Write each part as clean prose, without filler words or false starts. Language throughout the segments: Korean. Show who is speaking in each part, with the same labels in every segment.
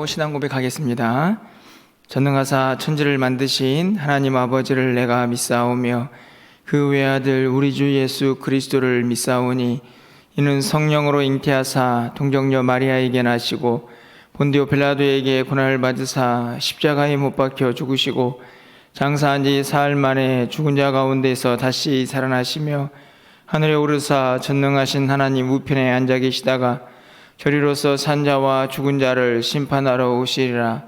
Speaker 1: 신앙 고백하겠습니다. 전능하사 천지를 만드신 하나님 아버지를 내가 믿사오며 그 외아들 우리 주 예수 그리스도를 믿사오니 이는 성령으로 잉태하사 동정녀 마리아에게 나시고 본디오 빌라도에게 고난을 받으사 십자가에 못 박혀 죽으시고 장사한 지 사흘 만에 죽은 자 가운데서 다시 살아나시며 하늘에 오르사 전능하신 하나님 우편에 앉아 계시다가 저리로서 산자와 죽은 자를 심판하러 오시리라.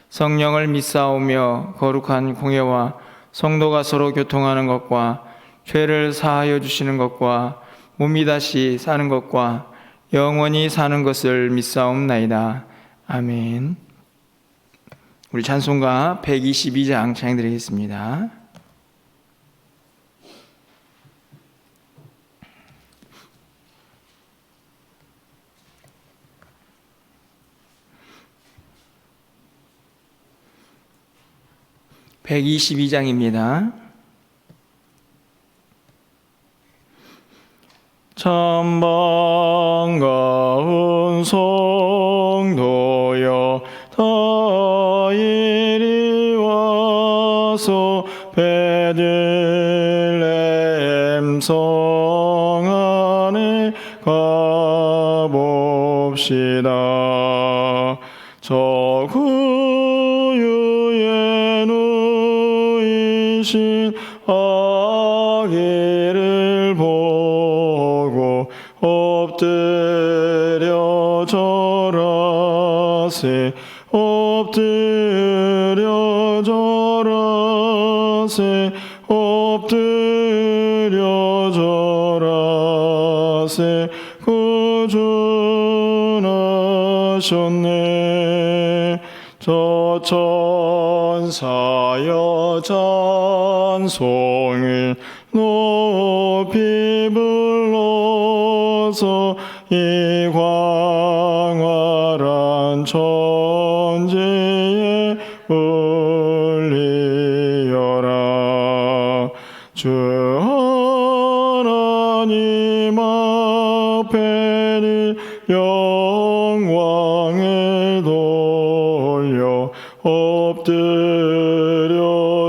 Speaker 1: 성령을 믿사오며 거룩한 공예와 성도가 서로 교통하는 것과 죄를 사하여 주시는 것과 몸이 다시 사는 것과 영원히 사는 것을 믿사옵나이다. 아멘. 우리 찬송가 122장 찬양드리겠습니다. (122장입니다) 참 반가운 성도여 다 이리 와서 베들레헴 성 안에 가봅시다. 저 구유에 누이신 아기를 보고 엎드려 절하세 엎드려 절하세 엎드려 절하세 구준하셨네. 저 천사여 찬송을 높이 불러서 이 광활한 천지에 울리어라. 주 하나님 앞에는 영광을 돌려 엎드려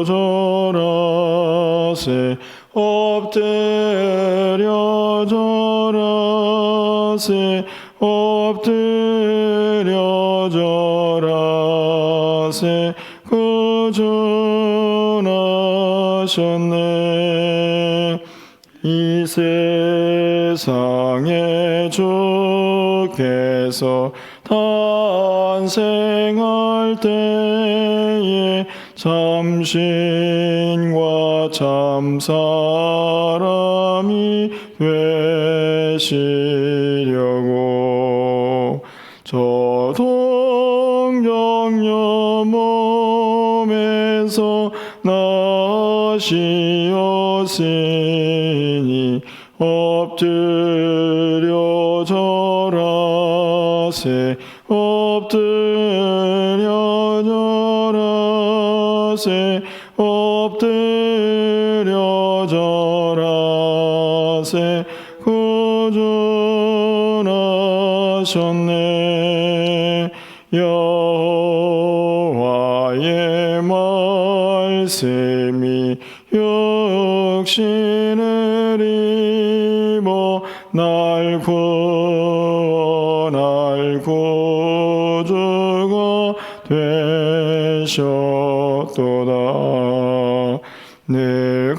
Speaker 1: 절하세 엎드려 절하세 엎드려 절하세 구준하셨네. 이 세상에 주께서 탄생할 때에 참신과 참사람이 되시려고 저 동정녀 몸에서 나시었으니 엎드려 절하세 엎드려 절하세 엎드려 절하세 구준하셨네. 여호와의 말씀이 육신을 입어 날 구원할 구주가 되셨도다. 늘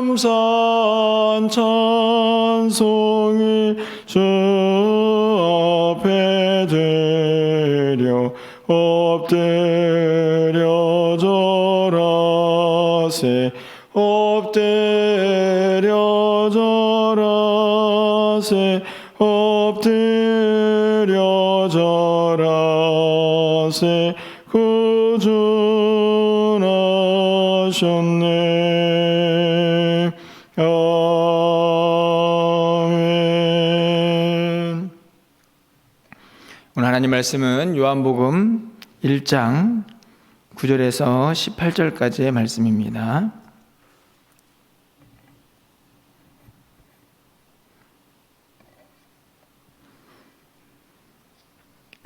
Speaker 1: 감사한 찬송을 주 앞에 드려 엎드려 절하세 엎드려 절하세 엎드려 절하세 구준하셨네. 아멘. 오늘 하나님 말씀은 요한복음 1장 9절에서 18절까지의 말씀입니다.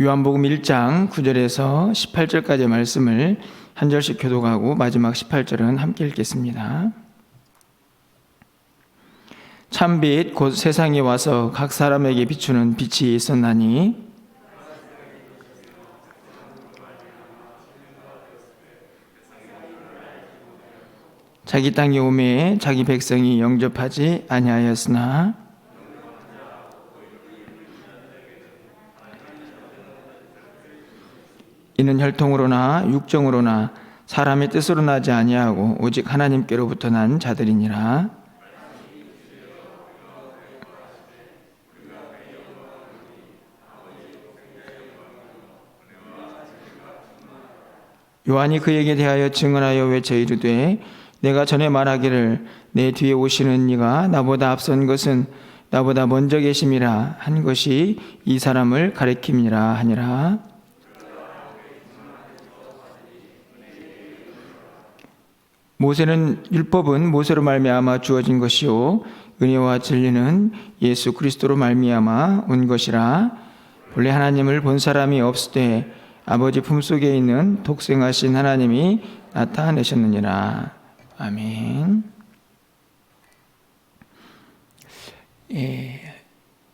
Speaker 1: 요한복음 1장 9절에서 18절까지의 말씀을 한 절씩 교독하고 마지막 18절은 함께 읽겠습니다. 참빛 곧 세상에 와서 각 사람에게 비추는 빛이 있었나니 자기 땅에 오매 자기 백성이 영접하지 아니하였으나 이는 혈통으로나 육정으로나 사람의 뜻으로 나지 아니하고 오직 하나님께로부터 난 자들이니라. 요한이 그에게 대하여 증언하여 외쳐 이르되 내가 전에 말하기를 내 뒤에 오시는 이가 나보다 앞선 것은 나보다 먼저 계심이라 한 것이 이 사람을 가리킴이라 하니라. 율법은 모세로 말미암아 주어진 것이요 은혜와 진리는 예수 그리스도로 말미암아 온 것이라. 본래 하나님을 본 사람이 없을 때 아버지 품속에 있는 독생하신 하나님이 나타내셨느니라. 아멘.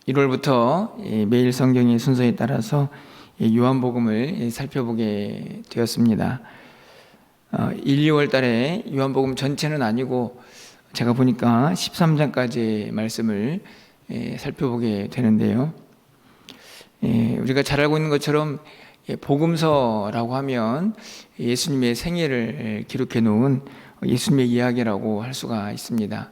Speaker 1: 1월부터 매일 성경의 순서에 따라서 요한복음을 살펴보게 되었습니다. 1, 2월 달에 요한복음 전체는 아니고 제가 보니까 13장까지의 말씀을 살펴보게 되는데요. 우리가 잘 알고 있는 것처럼 복음서라고 하면 예수님의 생애를 기록해 놓은 예수님의 이야기라고 할 수가 있습니다.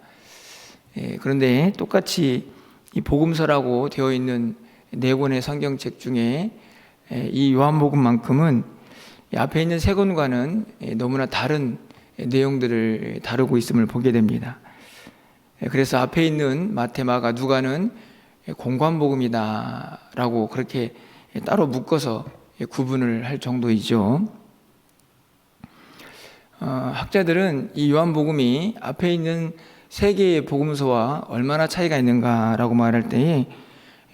Speaker 1: 그런데 똑같이 이 복음서라고 되어 있는 네 권의 성경책 중에 이 요한복음만큼은 앞에 있는 세 권과는 너무나 다른 내용들을 다루고 있음을 보게 됩니다. 그래서 앞에 있는 마태, 마가, 누가는 공관복음이다라고 그렇게 따로 묶어서 구분을 할 정도이죠. 학자들은 이 요한복음이 앞에 있는 세 개의 복음서와 얼마나 차이가 있는가라고 말할 때에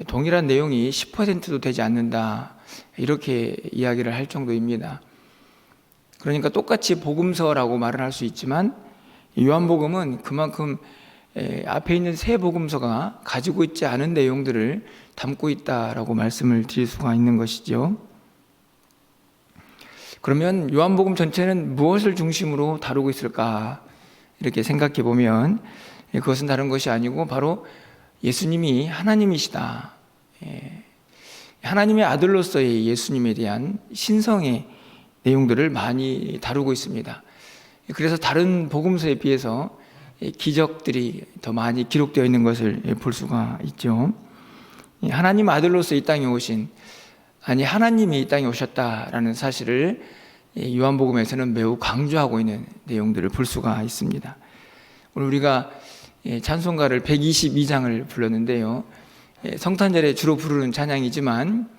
Speaker 1: 동일한 내용이 10%도 되지 않는다 이렇게 이야기를 할 정도입니다. 그러니까 똑같이 복음서라고 말을 할 수 있지만 요한복음은 그만큼 앞에 있는 세 복음서가 가지고 있지 않은 내용들을 담고 있다라고 말씀을 드릴 수가 있는 것이죠. 그러면 요한복음 전체는 무엇을 중심으로 다루고 있을까 이렇게 생각해 보면 그것은 다른 것이 아니고 바로 예수님이 하나님이시다, 하나님의 아들로서의 예수님에 대한 신성의 내용들을 많이 다루고 있습니다. 그래서 다른 복음서에 비해서 기적들이 더 많이 기록되어 있는 것을 볼 수가 있죠. 하나님 아들로서 이 땅에 오신, 하나님이 이 땅에 오셨다라는 사실을 요한복음에서는 매우 강조하고 있는 내용들을 볼 수가 있습니다. 오늘 우리가 찬송가를 122장을 불렀는데요. 성탄절에 주로 부르는 찬양이지만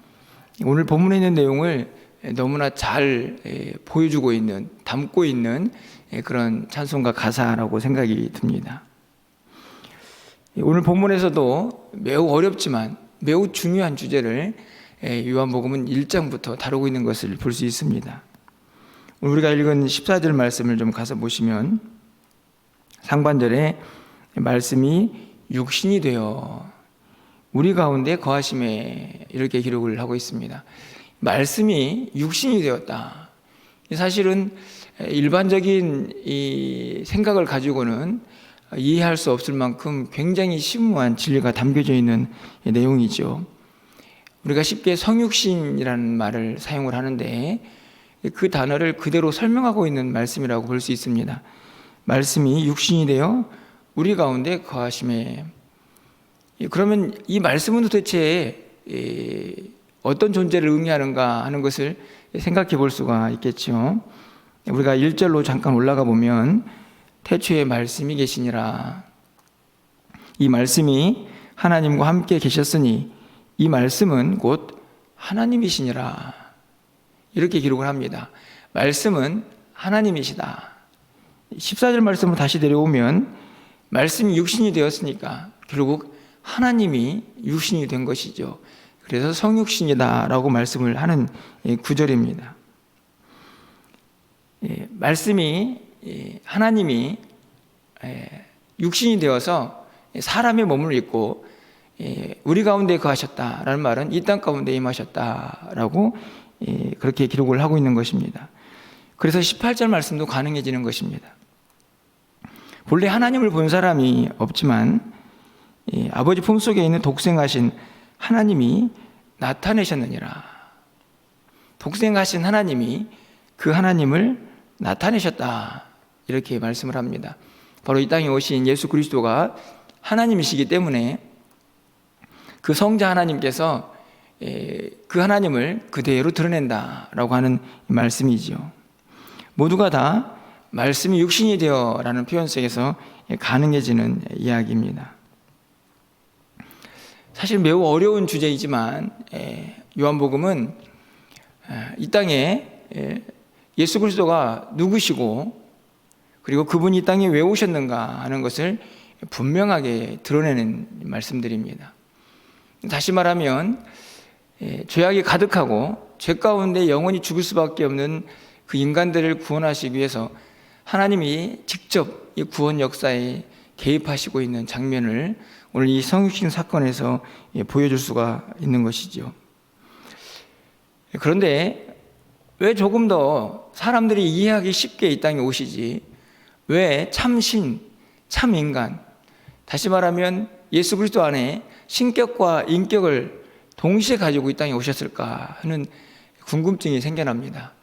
Speaker 1: 오늘 본문에 있는 내용을 너무나 잘 보여주고 있는, 담고 있는 그런 찬송가 가사라고 생각이 듭니다. 오늘 본문에서도 매우 어렵지만 매우 중요한 주제를 요한복음은 1장부터 다루고 있는 것을 볼 수 있습니다. 오늘 우리가 읽은 14절 말씀을 좀 가서 보시면 상반절에 말씀이 육신이 되어 우리 가운데 거하심에 이렇게 기록을 하고 있습니다. 말씀이 육신이 되었다. 사실은 일반적인 이 생각을 가지고는 이해할 수 없을 만큼 굉장히 심오한 진리가 담겨져 있는 내용이죠. 우리가 쉽게 성육신이라는 말을 사용을 하는데 그 단어를 그대로 설명하고 있는 말씀이라고 볼 수 있습니다. 말씀이 육신이 되어 우리 가운데 거하심에, 그러면 이 말씀은 도대체 어떤 존재를 의미하는가 하는 것을 생각해 볼 수가 있겠죠. 우리가 1절로 잠깐 올라가 보면 태초에 말씀이 계시니라. 이 말씀이 하나님과 함께 계셨으니 이 말씀은 곧 하나님이시니라. 이렇게 기록을 합니다. 말씀은 하나님이시다. 14절 말씀으로 다시 내려오면 말씀이 육신이 되었으니까 결국 하나님이 육신이 된 것이죠. 그래서 성육신이다라고 말씀을 하는 구절입니다. 말씀이 하나님이 육신이 되어서 사람의 몸을 입고 우리 가운데 거하셨다라는 말은 이 땅 가운데 임하셨다라고 그렇게 기록을 하고 있는 것입니다. 그래서 18절 말씀도 가능해지는 것입니다. 본래 하나님을 본 사람이 없지만 아버지 품속에 있는 독생하신 하나님이 나타내셨느니라. 독생하신 하나님이 그 하나님을 나타내셨다, 이렇게 말씀을 합니다. 바로 이 땅에 오신 예수 그리스도가 하나님이시기 때문에 그 성자 하나님께서 그 하나님을 그대로 드러낸다라고 하는 말씀이죠. 모두가 다 말씀이 육신이 되어 라는 표현 속에서 가능해지는 이야기입니다. 사실 매우 어려운 주제이지만 요한복음은 이 땅에 예수 그리스도가 누구시고 그리고 그분이 이 땅에 왜 오셨는가 하는 것을 분명하게 드러내는 말씀들입니다. 다시 말하면 죄악이 가득하고 죄 가운데 영원히 죽을 수밖에 없는 그 인간들을 구원하시기 위해서 하나님이 직접 이 구원 역사에 개입하시고 있는 장면을 오늘 이 성육신 사건에서 보여줄 수가 있는 것이죠. 그런데 왜 조금 더 사람들이 이해하기 쉽게 이 땅에 오시지, 왜 참신, 참인간, 다시 말하면 예수 그리스도 안에 신격과 인격을 동시에 가지고 이 땅에 오셨을까 하는 궁금증이 생겨납니다.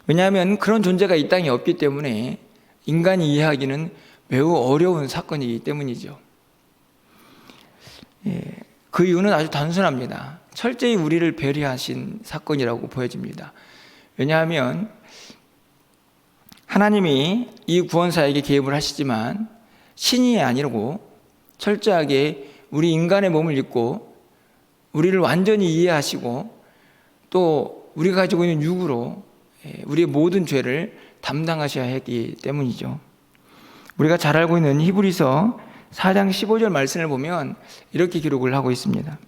Speaker 1: 왜냐하면 그런 존재가 이 땅에 없기 때문에 인간이 이해하기는 매우 어려운 사건이기 때문이죠. 그 이유는 아주 단순합니다. 철저히 우리를 배려하신 사건이라고 보여집니다. 왜냐하면 하나님이 이 구원사에게 개입을 하시지만 신이 아니고 철저하게 우리 인간의 몸을 입고 우리를 완전히 이해하시고 또 우리가 가지고 있는 육으로 우리의 모든 죄를 담당하셔야 했기 때문이죠. 우리가 잘 알고 있는 히브리서 4장 15절 말씀을 보면 이렇게 기록을 하고 있습니다.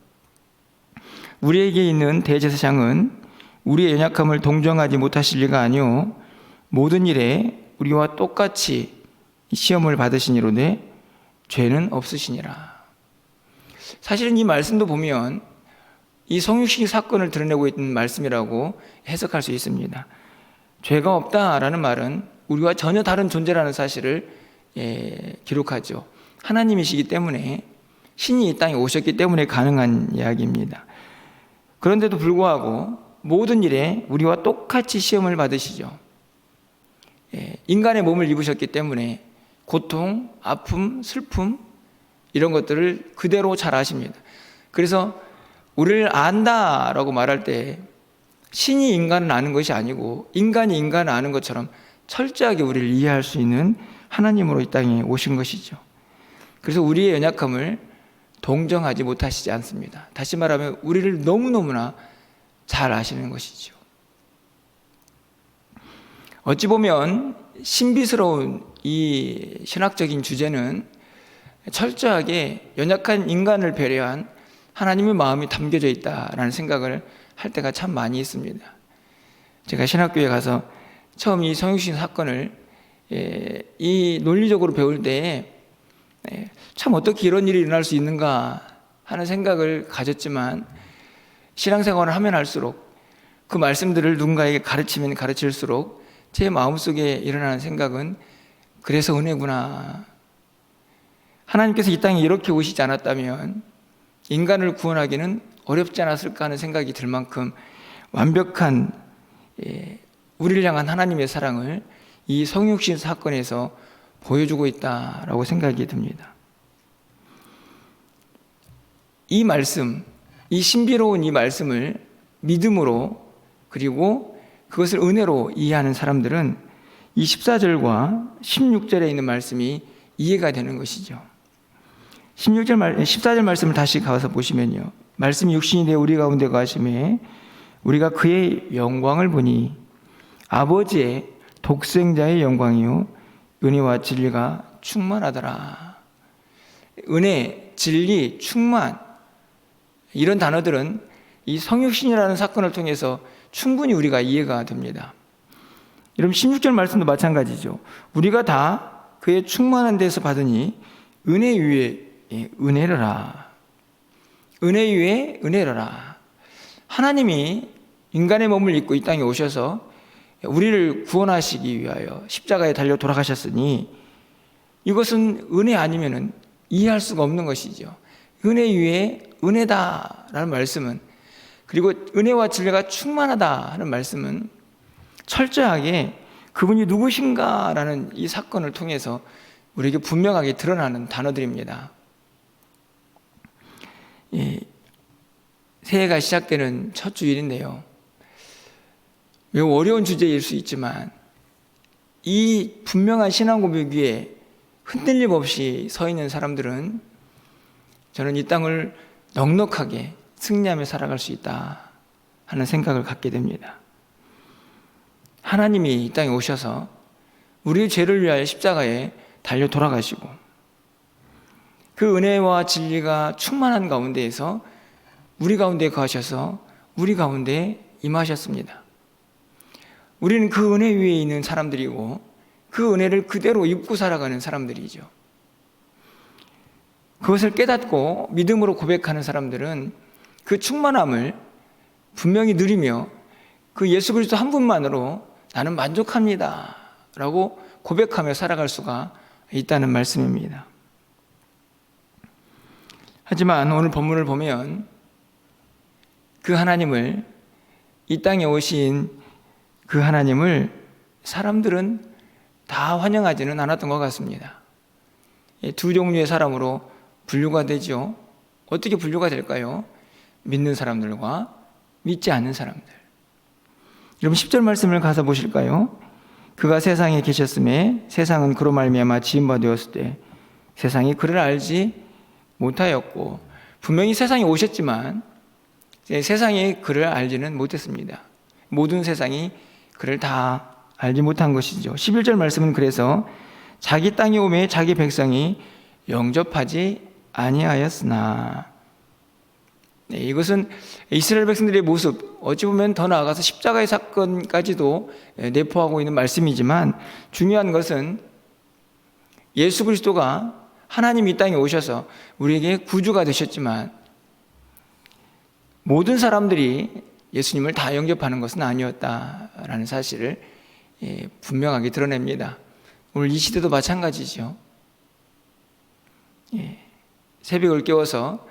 Speaker 1: 우리에게 있는 대제사장은 우리의 연약함을 동정하지 못하실 리가 아니요 모든 일에 우리와 똑같이 시험을 받으시니로되 죄는 없으시니라. 사실은 이 말씀도 보면 이 성육신 사건을 드러내고 있는 말씀이라고 해석할 수 있습니다. 죄가 없다라는 말은 우리와 전혀 다른 존재라는 사실을 기록하죠. 하나님이시기 때문에, 신이 이 땅에 오셨기 때문에 가능한 이야기입니다. 그런데도 불구하고 모든 일에 우리와 똑같이 시험을 받으시죠. 인간의 몸을 입으셨기 때문에 고통, 아픔, 슬픔 이런 것들을 그대로 잘 아십니다. 그래서 우리를 안다라고 말할 때 신이 인간을 아는 것이 아니고 인간이 인간을 아는 것처럼 철저하게 우리를 이해할 수 있는 하나님으로 이 땅에 오신 것이죠. 그래서 우리의 연약함을 동정하지 못하시지 않습니다. 다시 말하면 우리를 너무너무나 잘 아시는 것이죠. 어찌 보면 신비스러운 이 신학적인 주제는 철저하게 연약한 인간을 배려한 하나님의 마음이 담겨져 있다라는 생각을 할 때가 참 많이 있습니다. 제가 신학교에 가서 처음 이 성육신 사건을 이 논리적으로 배울 때에 참 어떻게 이런 일이 일어날 수 있는가 하는 생각을 가졌지만 신앙생활을 하면 할수록 그 말씀들을 누군가에게 가르치면 가르칠수록 제 마음속에 일어나는 생각은 그래서 은혜구나. 하나님께서 이 땅에 이렇게 오시지 않았다면 인간을 구원하기는 어렵지 않았을까 하는 생각이 들 만큼 완벽한 우리를 향한 하나님의 사랑을 이 성육신 사건에서 보여주고 있다라고 생각이 듭니다. 이 말씀, 이 신비로운 이 말씀을 믿음으로 그리고 그것을 은혜로 이해하는 사람들은 이 14절과 16절에 있는 말씀이 이해가 되는 것이죠. 14절 말씀을 다시 가서 보시면요. 말씀이 육신이 되어 우리 가운데 거하심에 우리가 그의 영광을 보니 아버지의 독생자의 영광이요 은혜와 진리가 충만하더라. 은혜, 진리, 충만, 이런 단어들은 이 성육신이라는 사건을 통해서 충분히 우리가 이해가 됩니다. 여러분 16절 말씀도 마찬가지죠. 우리가 다 그의 충만한 데서 받으니 은혜 위에 은혜로라. 은혜 위에 은혜로라. 하나님이 인간의 몸을 입고 이 땅에 오셔서 우리를 구원하시기 위하여 십자가에 달려 돌아가셨으니 이것은 은혜 아니면은 이해할 수가 없는 것이죠. 은혜 위에 은혜다라는 말씀은, 그리고 은혜와 진리가 충만하다는 말씀은 철저하게 그분이 누구신가라는 이 사건을 통해서 우리에게 분명하게 드러나는 단어들입니다. 새해가 시작되는 첫 주일인데요. 매우 어려운 주제일 수 있지만 이 분명한 신앙 고백 위에 흔들림 없이 서 있는 사람들은 저는 이 땅을 넉넉하게 승리하며 살아갈 수 있다 하는 생각을 갖게 됩니다. 하나님이 이 땅에 오셔서 우리의 죄를 위하여 십자가에 달려 돌아가시고 그 은혜와 진리가 충만한 가운데에서 우리 가운데 거하셔서 우리 가운데 임하셨습니다. 우리는 그 은혜 위에 있는 사람들이고 그 은혜를 그대로 입고 살아가는 사람들이죠. 그것을 깨닫고 믿음으로 고백하는 사람들은 그 충만함을 분명히 누리며 그 예수 그리스도 한 분만으로 나는 만족합니다 라고 고백하며 살아갈 수가 있다는 말씀입니다. 하지만 오늘 본문을 보면 그 하나님을, 이 땅에 오신 그 하나님을 사람들은 다 환영하지는 않았던 것 같습니다. 두 종류의 사람으로 분류가 되죠. 어떻게 분류가 될까요? 믿는 사람들과 믿지 않는 사람들. 여러분 10절 말씀을 가서 보실까요? 그가 세상에 계셨음에 세상은 그로 말미암아 지은 바 되었을 때 세상이 그를 알지 못하였고, 분명히 세상에 오셨지만 세상이 그를 알지는 못했습니다. 모든 세상이 그를 다 알지 못한 것이죠. 11절 말씀은 그래서 자기 땅에 오매 자기 백성이 영접하지 아니하였으나, 이것은 이스라엘 백성들의 모습, 어찌 보면 더 나아가서 십자가의 사건까지도 내포하고 있는 말씀이지만 중요한 것은 예수 그리스도가 하나님이 이 땅에 오셔서 우리에게 구주가 되셨지만 모든 사람들이 예수님을 다 영접하는 것은 아니었다라는 사실을 분명하게 드러냅니다. 오늘 이 시대도 마찬가지죠. 새벽을 깨워서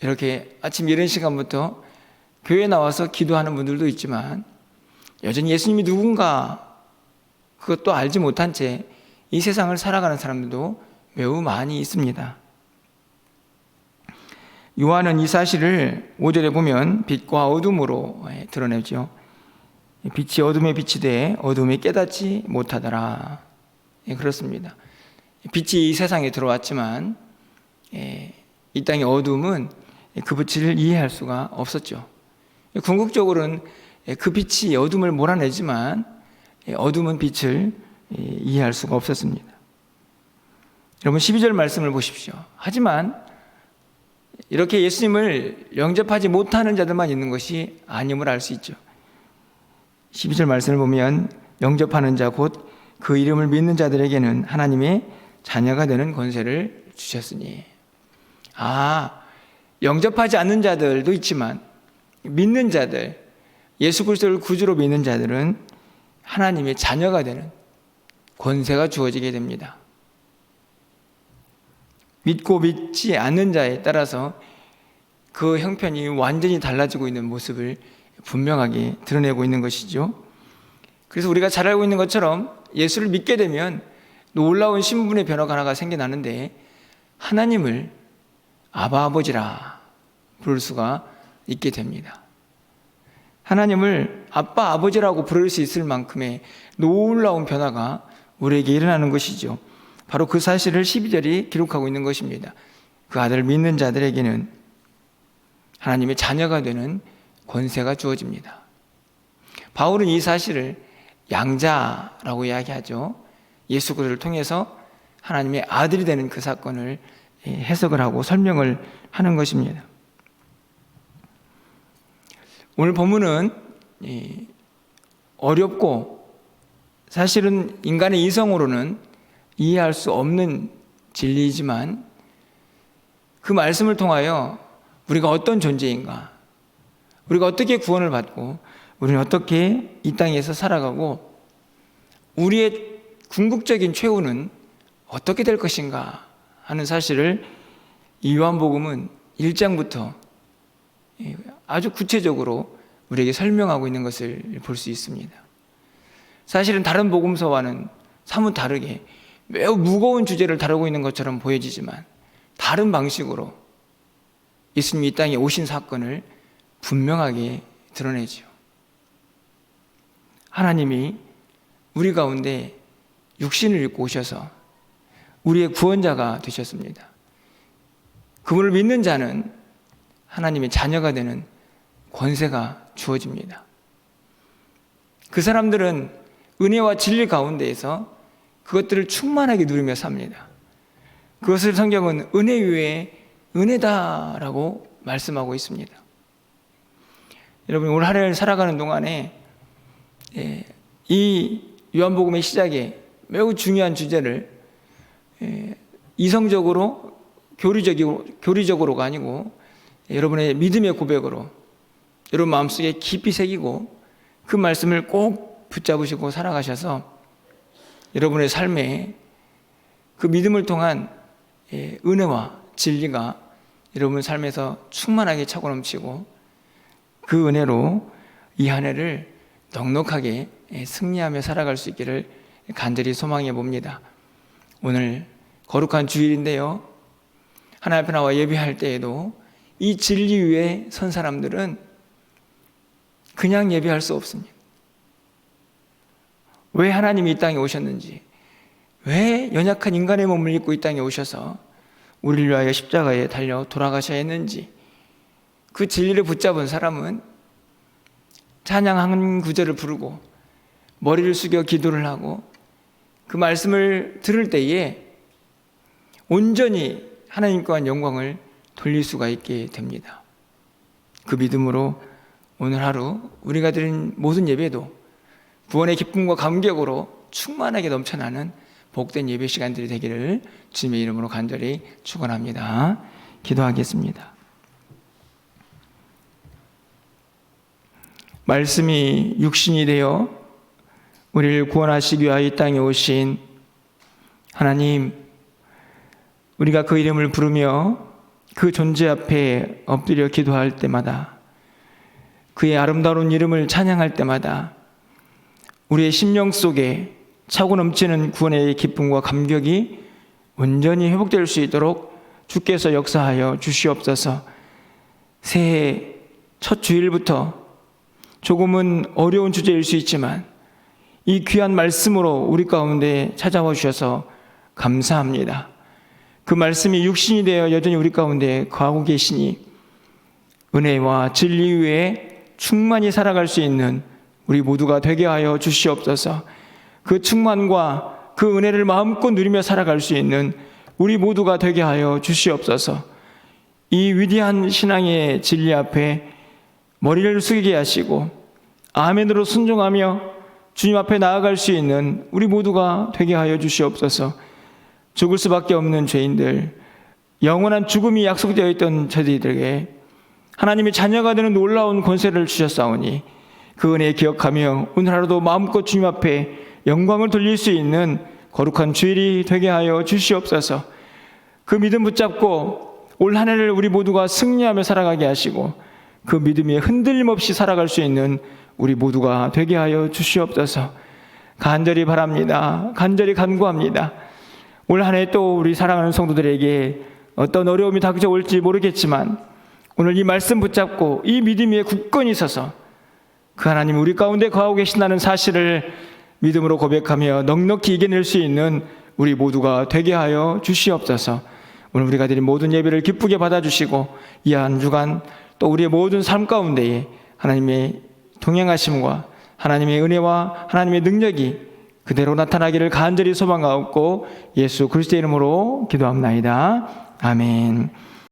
Speaker 1: 이렇게 아침 이른 시간부터 교회에 나와서 기도하는 분들도 있지만 여전히 예수님이 누군가 그것도 알지 못한 채 이 세상을 살아가는 사람들도 매우 많이 있습니다. 요한은 이 사실을 5절에 보면 빛과 어둠으로 드러내죠. 빛이 어둠에 비치되 어둠이 깨닫지 못하더라. 그렇습니다. 빛이 이 세상에 들어왔지만 이 땅의 어둠은 그 빛을 이해할 수가 없었죠. 궁극적으로는 그 빛이 어둠을 몰아내지만 어둠은 빛을 이해할 수가 없었습니다. 여러분 12절 말씀을 보십시오. 하지만 이렇게 예수님을 영접하지 못하는 자들만 있는 것이 아님을 알 수 있죠. 12절 말씀을 보면 영접하는 자 곧 그 이름을 믿는 자들에게는 하나님의 자녀가 되는 권세를 주셨으니, 영접하지 않는 자들도 있지만 믿는 자들, 예수 그리스도를 구주로 믿는 자들은 하나님의 자녀가 되는 권세가 주어지게 됩니다. 믿고 믿지 않는 자에 따라서 그 형편이 완전히 달라지고 있는 모습을 분명하게 드러내고 있는 것이죠. 그래서 우리가 잘 알고 있는 것처럼 예수를 믿게 되면 놀라운 신분의 변화가 하나가 생겨나는데 하나님을 아바 아버지라 부를 수가 있게 됩니다. 하나님을 아빠 아버지라고 부를 수 있을 만큼의 놀라운 변화가 우리에게 일어나는 것이죠. 바로 그 사실을 12절이 기록하고 있는 것입니다. 그 아들을 믿는 자들에게는 하나님의 자녀가 되는 권세가 주어집니다. 바울은 이 사실을 양자라고 이야기하죠. 예수 그리스도를 통해서 하나님의 아들이 되는 그 사건을 해석을 하고 설명을 하는 것입니다. 오늘 본문은 어렵고 사실은 인간의 이성으로는 이해할 수 없는 진리이지만 그 말씀을 통하여 우리가 어떤 존재인가, 우리가 어떻게 구원을 받고 우리는 어떻게 이 땅에서 살아가고 우리의 궁극적인 최후는 어떻게 될 것인가 하는 사실을 이 요한복음은 1장부터 아주 구체적으로 우리에게 설명하고 있는 것을 볼 수 있습니다. 사실은 다른 복음서와는 사뭇 다르게 매우 무거운 주제를 다루고 있는 것처럼 보여지지만 다른 방식으로 예수님이 이 땅에 오신 사건을 분명하게 드러내죠. 하나님이 우리 가운데 육신을 입고 오셔서 우리의 구원자가 되셨습니다. 그분을 믿는 자는 하나님의 자녀가 되는 권세가 주어집니다. 그 사람들은 은혜와 진리 가운데에서 그것들을 충만하게 누리며 삽니다. 그것을 성경은 은혜 위에 은혜다라고 말씀하고 있습니다. 여러분, 올 한 해를 살아가는 동안에 이 요한복음의 시작에 매우 중요한 주제를 이성적으로 교리적으로가 아니고 여러분의 믿음의 고백으로 여러분 마음속에 깊이 새기고 그 말씀을 꼭 붙잡으시고 살아가셔서 여러분의 삶에 그 믿음을 통한 은혜와 진리가 여러분 삶에서 충만하게 차고 넘치고 그 은혜로 이 한 해를 넉넉하게 승리하며 살아갈 수 있기를 간절히 소망해 봅니다. 오늘 거룩한 주일인데요, 하나님 앞에 나와 예배할 때에도 이 진리 위에 선 사람들은 그냥 예배할 수 없습니다. 왜 하나님이 이 땅에 오셨는지, 왜 연약한 인간의 몸을 입고 이 땅에 오셔서 우리를 위하여 십자가에 달려 돌아가셔야 했는지, 그 진리를 붙잡은 사람은 찬양 한 구절을 부르고 머리를 숙여 기도를 하고 그 말씀을 들을 때에 온전히 하나님께 영광을 돌릴 수가 있게 됩니다. 그 믿음으로 오늘 하루 우리가 드린 모든 예배도 구원의 기쁨과 감격으로 충만하게 넘쳐나는 복된 예배 시간들이 되기를 주님의 이름으로 간절히 축원합니다. 기도하겠습니다. 말씀이 육신이 되어 우리를 구원하시기 위하여 이 땅에 오신 하나님, 우리가 그 이름을 부르며 그 존재 앞에 엎드려 기도할 때마다, 그의 아름다운 이름을 찬양할 때마다 우리의 심령 속에 차고 넘치는 구원의 기쁨과 감격이 온전히 회복될 수 있도록 주께서 역사하여 주시옵소서. 새해 첫 주일부터 조금은 어려운 주제일 수 있지만 이 귀한 말씀으로 우리 가운데 찾아와 주셔서 감사합니다. 그 말씀이 육신이 되어 여전히 우리 가운데 거하고 계시니 은혜와 진리 위에 충만히 살아갈 수 있는 우리 모두가 되게 하여 주시옵소서. 그 충만과 그 은혜를 마음껏 누리며 살아갈 수 있는 우리 모두가 되게 하여 주시옵소서. 이 위대한 신앙의 진리 앞에 머리를 숙이게 하시고 아멘으로 순종하며 주님 앞에 나아갈 수 있는 우리 모두가 되게 하여 주시옵소서. 죽을 수밖에 없는 죄인들, 영원한 죽음이 약속되어 있던 저희들에게 하나님의 자녀가 되는 놀라운 권세를 주셨사오니 그 은혜 기억하며 오늘 하루도 마음껏 주님 앞에 영광을 돌릴 수 있는 거룩한 주일이 되게 하여 주시옵소서. 그 믿음 붙잡고 올 한 해를 우리 모두가 승리하며 살아가게 하시고 그 믿음에 흔들림 없이 살아갈 수 있는 우리 모두가 되게 하여 주시옵소서. 간절히 바랍니다. 간절히 간구합니다. 올 한 해 또 우리 사랑하는 성도들에게 어떤 어려움이 닥쳐올지 모르겠지만 오늘 이 말씀 붙잡고 이 믿음 위에 굳건히 서서 그 하나님 우리 가운데 거하고 계신다는 사실을 믿음으로 고백하며 넉넉히 이겨낼 수 있는 우리 모두가 되게 하여 주시옵소서. 오늘 우리가 드린 모든 예배를 기쁘게 받아주시고 이 한 주간 또 우리의 모든 삶 가운데에 하나님의 동행하심과 하나님의 은혜와 하나님의 능력이 그대로 나타나기를 간절히 소망하옵고 예수 그리스도의 이름으로 기도합나이다. 아멘.